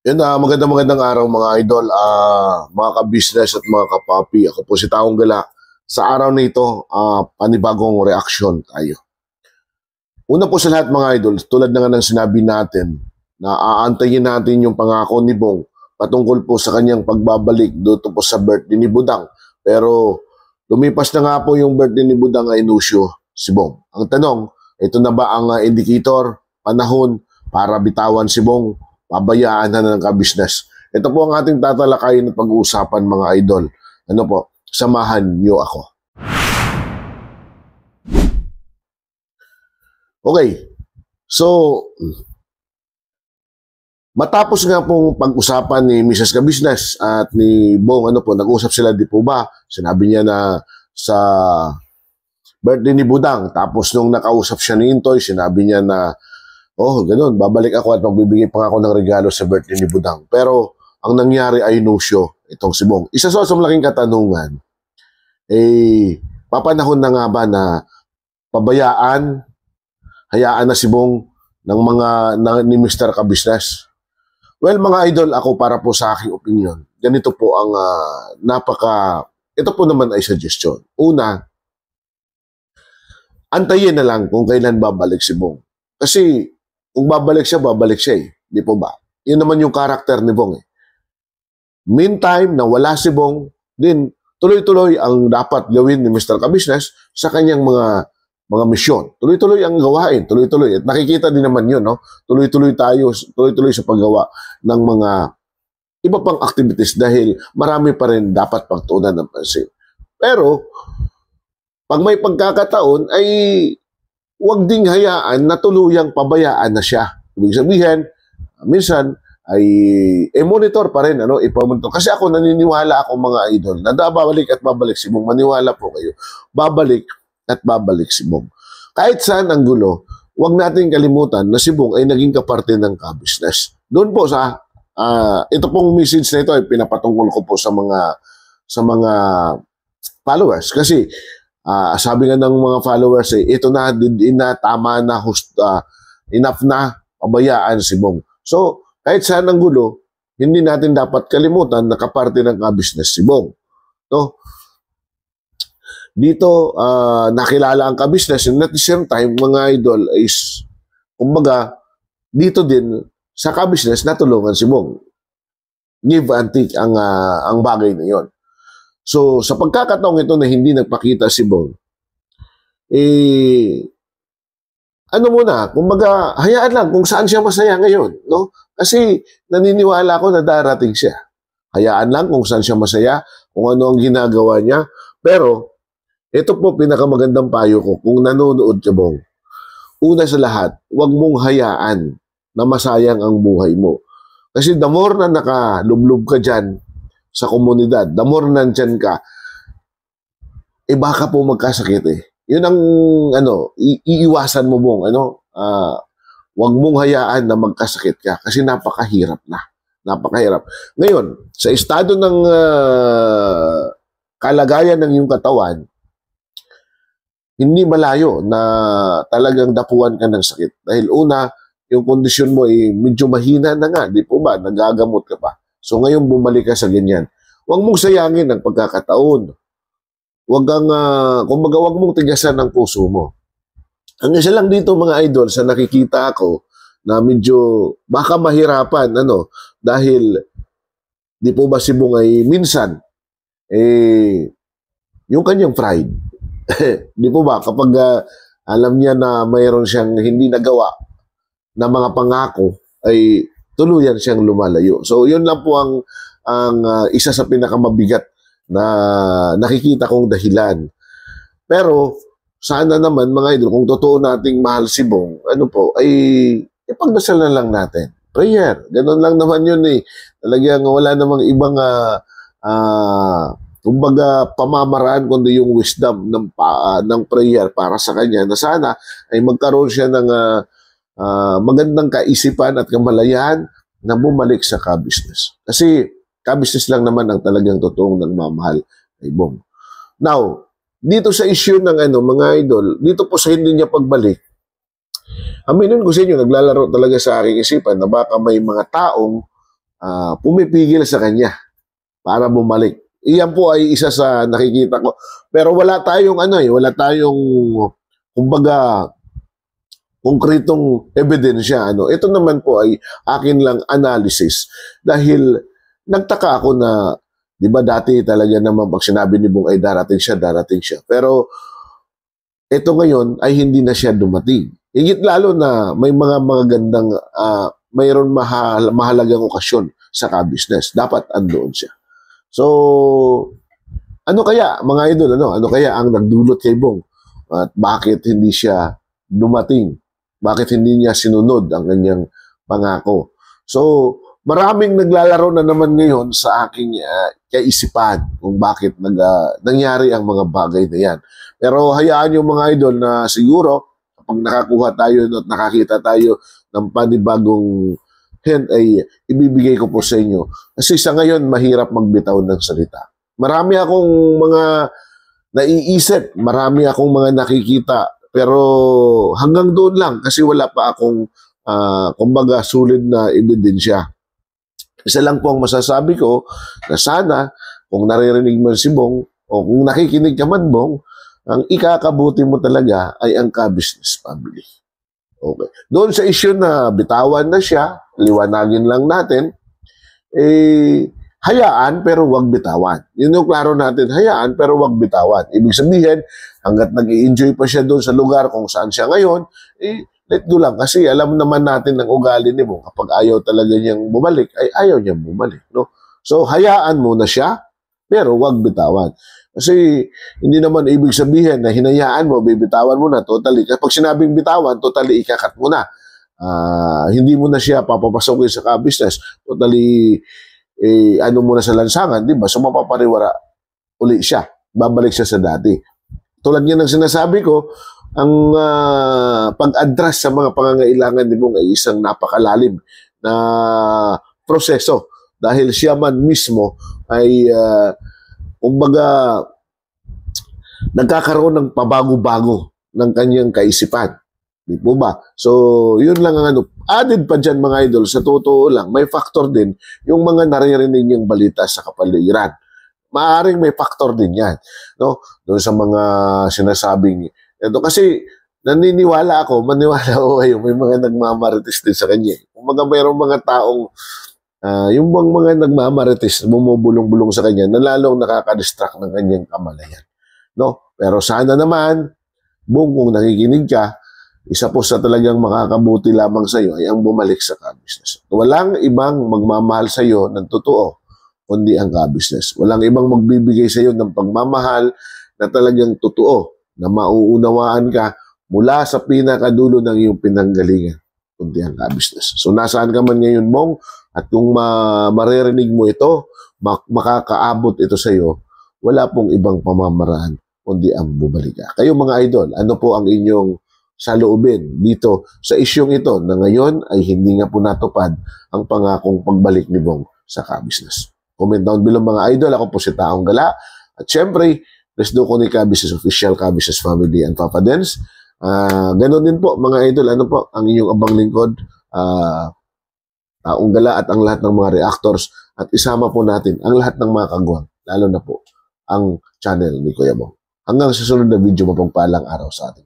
Magandang araw mga idol, mga ka-business at mga kapapi. Ako po si Taong Gala. Sa araw na ito, panibagong reaksyon tayo. Una po sa lahat mga idol, tulad na nga ng sinabi natin, na aantayin natin yung pangako ni Bong patungkol po sa kanyang pagbabalik dito po sa birthday ni Budang. Pero lumipas na nga po yung birthday ni Budang ay inusyo si Bong. Ang tanong, ito na ba ang indicator, panahon para bitawan si Bong? Pabayaan na ng ka-business. Ito po ang ating tatalakayin at pag-uusapan mga idol. Ano po, samahan niyo ako. Okay, so matapos nga pong pag-usapan ni Mrs. Ka-business at ni Bong, nag-usap sila di po ba? Sinabi niya na sa birthday ni Budang, tapos nung nakausap siya ni Intoy, sinabi niya na ganun, babalik ako at magbibigay pa ako ng regalo sa birthday ni Budang. Pero, ang nangyari ay no-show itong si Bong. Isa sa malaking katanungan, papanahon na nga ba na pabayaan, hayaan na si Bong ni Mr. Ka-business? Well, mga idol, ako para po sa aking opinion, ganito po ang ito po naman ay suggestion. Una, antayin na lang kung kailan babalik si Bong. Kasi, kung babalik siya eh. Di po ba? Yun naman yung karakter ni Bong eh. Meantime, na wala si Bong, din tuloy-tuloy ang dapat gawin ni Mr. Ka-business sa kanyang mga misyon. Tuloy-tuloy ang gawain, tuloy-tuloy. At nakikita din naman yun, no? Tuloy-tuloy sa paggawa ng mga iba pang activities dahil marami pa rin dapat pagtuunan ng pansin. Pero, pag may pagkakataon ay huwag ding hayaan na tuluyang pabayaan na siya. Ibig sabihin, minsan ay monitor pa rin, ipamonitor. Kasi ako naniniwala ako mga idol na babalik at babalik si Bong. Maniwala po kayo. Babalik at babalik si Bong. Kahit saan ang gulo, huwag natin kalimutan na si Bong ay naging kaparte ng ka-business. Doon po sa ito pong message na ito ay pinapatungkol ko po sa mga followers. Kasi sabi nga ng mga followers ito na, tama na, enough na, pabayaan si Bong. So, kahit saan ang gulo, hindi natin dapat kalimutan na kaparte ng ka-business si Bong. No? Dito, nakilala ang ka-business and at the same time, mga idol is, kumbaga, dito din, sa ka-business, natulungan si Bong. Give and take ang bagay na yon. So, sa pagkakataong ito na hindi nagpakita si Bong, kumbaga, hayaan lang kung saan siya masaya ngayon, no? Kasi naniniwala ko na darating siya. Hayaan lang kung saan siya masaya, kung ano ang ginagawa niya. Pero, ito po pinakamagandang payo ko kung nanonood ka, Bong. Una sa lahat, huwag mong hayaan na masayang ang buhay mo. Kasi the more na nakalublob ka dyan, sa komunidad, the more nandyan ka, baka po magkasakit eh. Yun ang, iiwasan mo Bong, huwag mong hayaan na magkasakit ka kasi napakahirap na. Napakahirap. Ngayon, sa estado ng kalagayan ng iyong katawan, hindi malayo na talagang dapuan ka ng sakit. Dahil una, yung kondisyon mo ay medyo mahina na nga, di po ba? Nagagamot ka pa. So ngayon bumalik ka sa ganyan. Huwag mong sayangin ang pagkakataon. Kumbaga huwag mong tigasan ang puso mo. Ang isa lang dito mga idol sa nakikita ako na medyo baka mahirapan, dahil di po ba si Bong ay minsan, yung kanyang pride. Di po ba kapag alam niya na mayroon siyang hindi nagawa na mga pangako ay tuluyan siyang lumalayo. So, yun lang po ang isa sa pinakamabigat na nakikita kong dahilan. Pero, sana naman, mga idol, kung totoo nating mahal si Bong, ay ipagdasal na lang natin. Prayer. Ganun lang naman yun eh. Talagang wala namang ibang kumbaga pamamaraan kundi yung wisdom ng prayer para sa kanya na sana ay magkaroon siya ng magandang kaisipan at kamalayan na bumalik sa ka-business. Kasi ka-business lang naman ang talagang totoong nagmamahal kay Bong. Now, dito sa issue ng mga idol, dito po sa hindi niya pagbalik, aminin ko sa inyo, naglalaro talaga sa aking isipan na baka may mga taong pumipigil sa kanya para bumalik. Iyan po ay isa sa nakikita ko. Pero wala tayong wala tayong kumbaga konkretong ebidensya. Ito naman po ay akin lang analysis dahil nagtaka ako na, di ba dati talaga naman pag sinabi ni Bong ay darating siya. Pero ito ngayon ay hindi na siya dumating. Higit lalo na may mga magagandang, mayroon mahalagang okasyon sa ka-business. Dapat andoon siya. So, ano kaya mga idol, ano kaya ang nagdulot kay Bong? At bakit hindi siya dumating? Bakit hindi niya sinunod ang kanyang pangako? So, maraming naglalaro na naman ngayon sa aking kaisipan kung bakit nangyari ang mga bagay na yan. Pero hayaan yung mga idol na siguro kapag nakakuha tayo at nakakita tayo ng panibagong hint ay ibibigay ko po sa inyo. Kasi sa ngayon, mahirap magbitaw ng salita. Marami akong mga naiisip, marami akong mga nakikita, pero hanggang doon lang kasi wala pa akong kumbaga sulit na ebidensya. Isa lang po ang masasabi ko na sana kung naririnig man si Bong o kung nakikinig ka man Bong, ang ikakabuti mo talaga ay ang ka-business family. Okay. Doon sa issue na bitawan na siya, liwanagin lang natin, hayaan pero wag bitawan. Yun yung klaro natin, hayaan pero wag bitawan. Ibig sabihin, hanggat nag-i-enjoy pa siya doon sa lugar kung saan siya ngayon, let go lang. Kasi alam naman natin ng ugali ni Bong, kapag ayaw talaga niyang bumalik, ay ayaw niyang bumalik. No? So, hayaan muna siya, pero wag bitawan. Kasi hindi naman ibig sabihin na hinayaan mo, bibitawan mo na totally. Kapag sinabing bitawan, totally ikakat mo na. Hindi mo na siya papapasokin sa ka-business. Totally, ano mo na sa lansangan, di ba? So, mapapariwara uli siya. Babalik siya sa dati. Tulad niya ng sinasabi ko, ang pag-address sa mga pangangailangan ni Bong ay isang napakalalim na proseso. Dahil siya man mismo ay kumbaga nagkakaroon ng pabago-bago ng kanyang kaisipan. Di po ba? So, yun lang ang added pa dyan mga idol, sa totoo lang, may factor din yung mga naririnig niyang balita sa kapaligiran. Maaring may factor din yan. No? Doon sa mga sinasabing, ito kasi maniwala ko kayo, may mga nagmamarites din sa kanya. Kung mayroong mga taong yung mga nagmamarites, bumubulong-bulong sa kanya, na lalong nakaka-distract ng kanyang kamalayan. No? Pero sana naman, Bong, kung nakikinig ka, isa po sa talagang makakabuti lamang sa iyo ay ang bumalik sa ka-business. Walang ibang magmamahal sa iyo ng totoo, kundi ang ka-business. Walang ibang magbibigay sa iyo ng pagmamahal na talagang totoo, na mauunawaan ka mula sa pinakadulo ng iyong pinanggalingan, kundi ang ka-business. So, nasaan ka man ngayon, Bong, at kung maririnig mo ito, makakaabot ito sa iyo, wala pong ibang pamamaraan, kundi ang bumalik ka. Kayo mga idol, ano po ang inyong saloobin dito sa isyong ito na ngayon ay hindi nga po natupad ang pangakong pagbalik ni Bong sa ka-business? Comment down below mga idol. Ako po si Taong Gala. At syempre, let's do ko ni ka-business official, ka-business family, and Papa Dens. Ganon din po mga idol, ano po ang inyong abang lingkod, Taong Gala, at ang lahat ng mga reactors, at isama po natin ang lahat ng mga kagwang, lalo na po ang channel ni Kuya Bong. Hanggang sa susunod na video, mapagpalang araw sa atin.